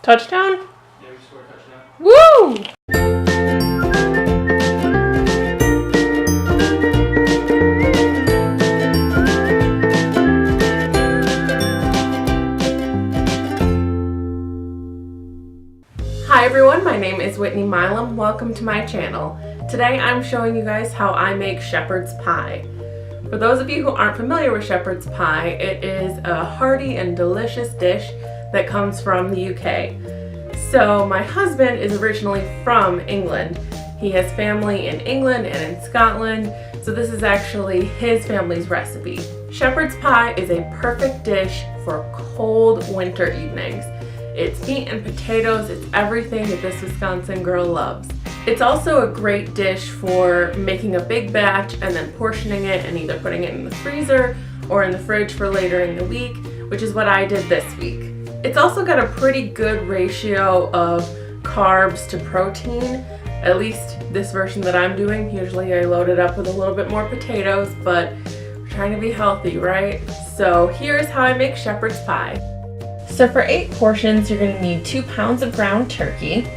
Touchdown? Yeah, we scored a touchdown. Woo! Hi everyone, my name is Whitney Milam. Welcome to my channel. Today I'm showing you guys how I make shepherd's pie. For those of you who aren't familiar with shepherd's pie, it is a hearty and delicious dish that comes from the UK. So my husband is originally from England. He has family in England and in Scotland, so this is actually his family's recipe. Shepherd's pie is a perfect dish for cold winter evenings. It's meat and potatoes, it's everything that this Wisconsin girl loves. It's also a great dish for making a big batch and then portioning it and either putting it in the freezer or in the fridge for later in the week, which is what I did this week. It's also got a pretty good ratio of carbs to protein, at least this version that I'm doing. Usually I load it up with a little bit more potatoes, but we're trying to be healthy, right? So here's how I make shepherd's pie. So for 8 portions, you're going to need 2 pounds of ground turkey,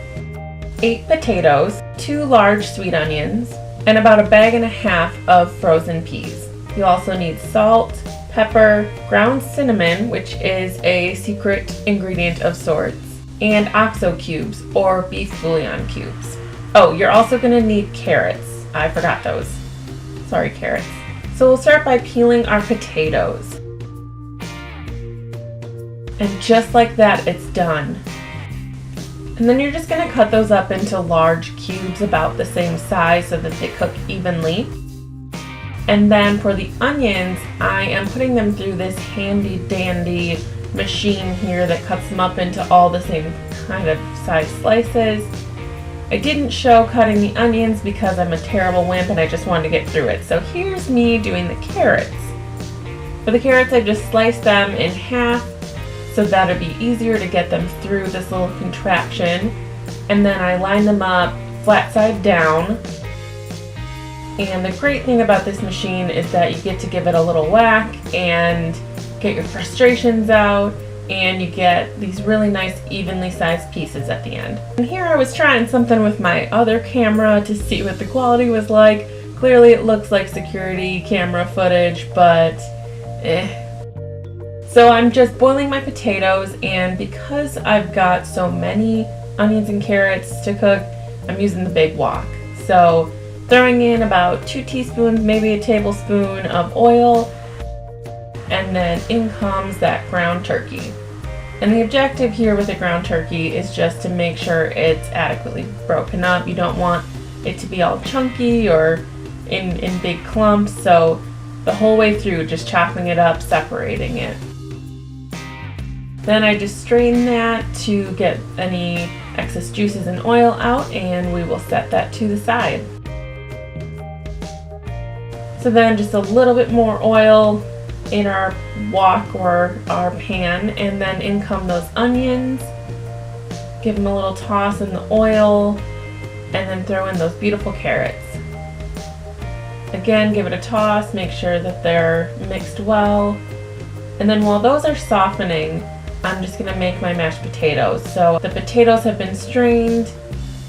8 potatoes, 2 large sweet onions, and about a bag and a half of frozen peas. You'll also need salt, pepper, ground cinnamon, which is a secret ingredient of sorts, and oxo cubes or beef bouillon cubes. Oh, you're also going to need carrots. I forgot those. Sorry, carrots. So we'll start by peeling our potatoes. And just like that, it's done. And then you're just going to cut those up into large cubes about the same size so that they cook evenly. And then for the onions, I am putting them through this handy dandy machine here that cuts them up into all the same kind of size slices. I didn't show cutting the onions because I'm a terrible wimp and I just wanted to get through it. So here's me doing the carrots. For the carrots, I just sliced them in half so that it'd be easier to get them through this little contraption. And then I line them up flat side down. And the great thing about this machine is that you get to give it a little whack and get your frustrations out, and you get these really nice evenly sized pieces at the end. And here I was trying something with my other camera to see what the quality was like. Clearly it looks like security camera footage, but So I'm just boiling my potatoes, and because I've got so many onions and carrots to cook, I'm using the big wok. So throwing in about 2 teaspoons, maybe a tablespoon of oil, and then in comes that ground turkey. And the objective here with the ground turkey is just to make sure it's adequately broken up. You don't want it to be all chunky or in big clumps, so the whole way through just chopping it up, separating it. Then I just strain that to get any excess juices and oil out, and we will set that to the side. So then just a little bit more oil in our wok or our pan, and then in come those onions. Give them a little toss in the oil, and then throw in those beautiful carrots. Again, give it a toss, make sure that they're mixed well. And then while those are softening, I'm just going to make my mashed potatoes. So the potatoes have been strained,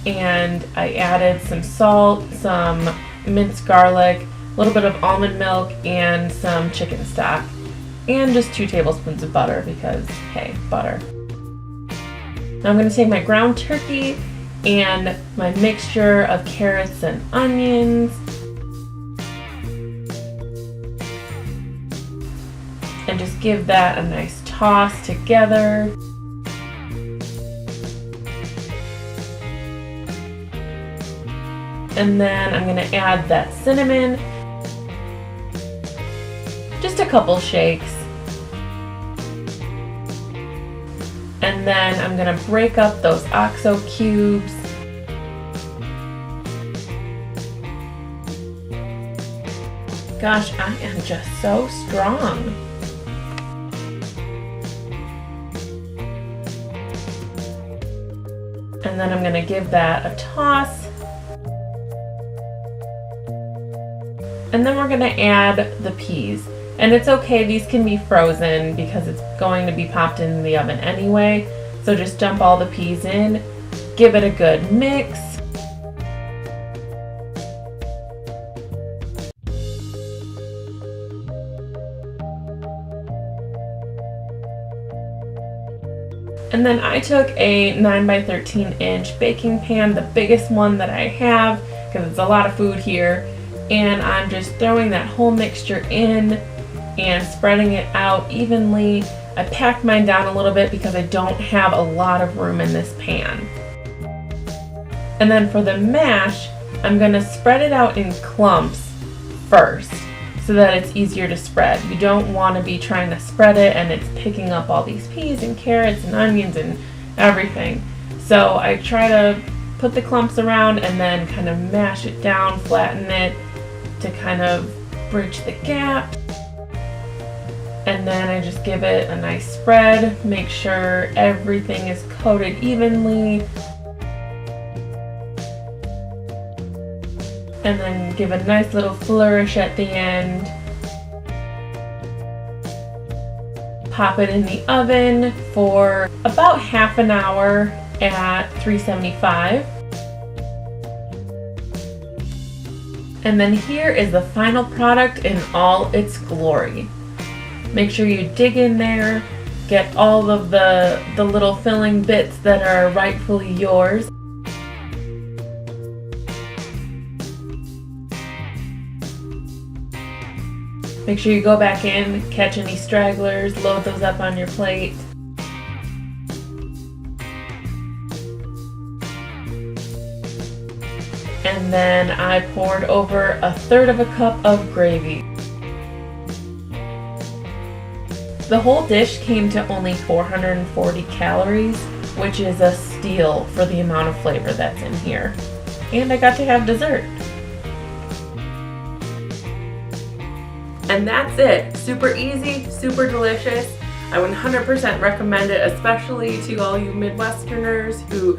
and I added some salt, some minced garlic, a little bit of almond milk, and some chicken stock, and just 2 tablespoons of butter because, hey, butter. Now I'm going to take my ground turkey and my mixture of carrots and onions, and just give that a nice toss together. And then I'm going to add that cinnamon. Just a couple shakes. And then I'm going to break up those oxo cubes. Gosh, I am just so strong. And then I'm going to give that a toss. And then we're going to add the peas. And it's okay, these can be frozen because it's going to be popped in the oven anyway. So just dump all the peas in, give it a good mix. And then I took a 9 by 13 inch baking pan, the biggest one that I have, because it's a lot of food here, and I'm just throwing that whole mixture in and spreading it out evenly. I packed mine down a little bit because I don't have a lot of room in this pan. And then for the mash, I'm going to spread it out in clumps first so that it's easier to spread. You don't want to be trying to spread it and it's picking up all these peas and carrots and onions and everything. So I try to put the clumps around and then kind of mash it down, flatten it to kind of bridge the gap. And then I just give it a nice spread, make sure everything is coated evenly. And then give a nice little flourish at the end. Pop it in the oven for about half an hour at 375. And then here is the final product in all its glory. Make sure you dig in there, get all of the little filling bits that are rightfully yours. Make sure you go back in, catch any stragglers, load those up on your plate. And then I poured over 1/3 of a cup of gravy. The whole dish came to only 440 calories, which is a steal for the amount of flavor that's in here. And I got to have dessert. And that's it. Super easy, super delicious. I 100% recommend it, especially to all you Midwesterners who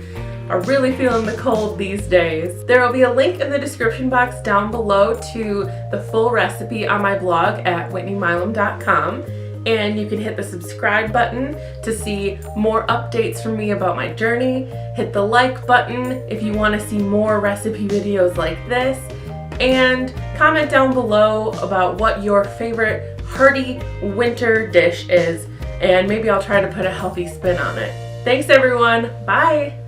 are really feeling the cold these days. There will be a link in the description box down below to the full recipe on my blog at whitneymilam.com. And you can hit the subscribe button to see more updates from me about my journey. Hit the like button if you want to see more recipe videos like this. And comment down below about what your favorite hearty winter dish is, and maybe I'll try to put a healthy spin on it. Thanks everyone, bye!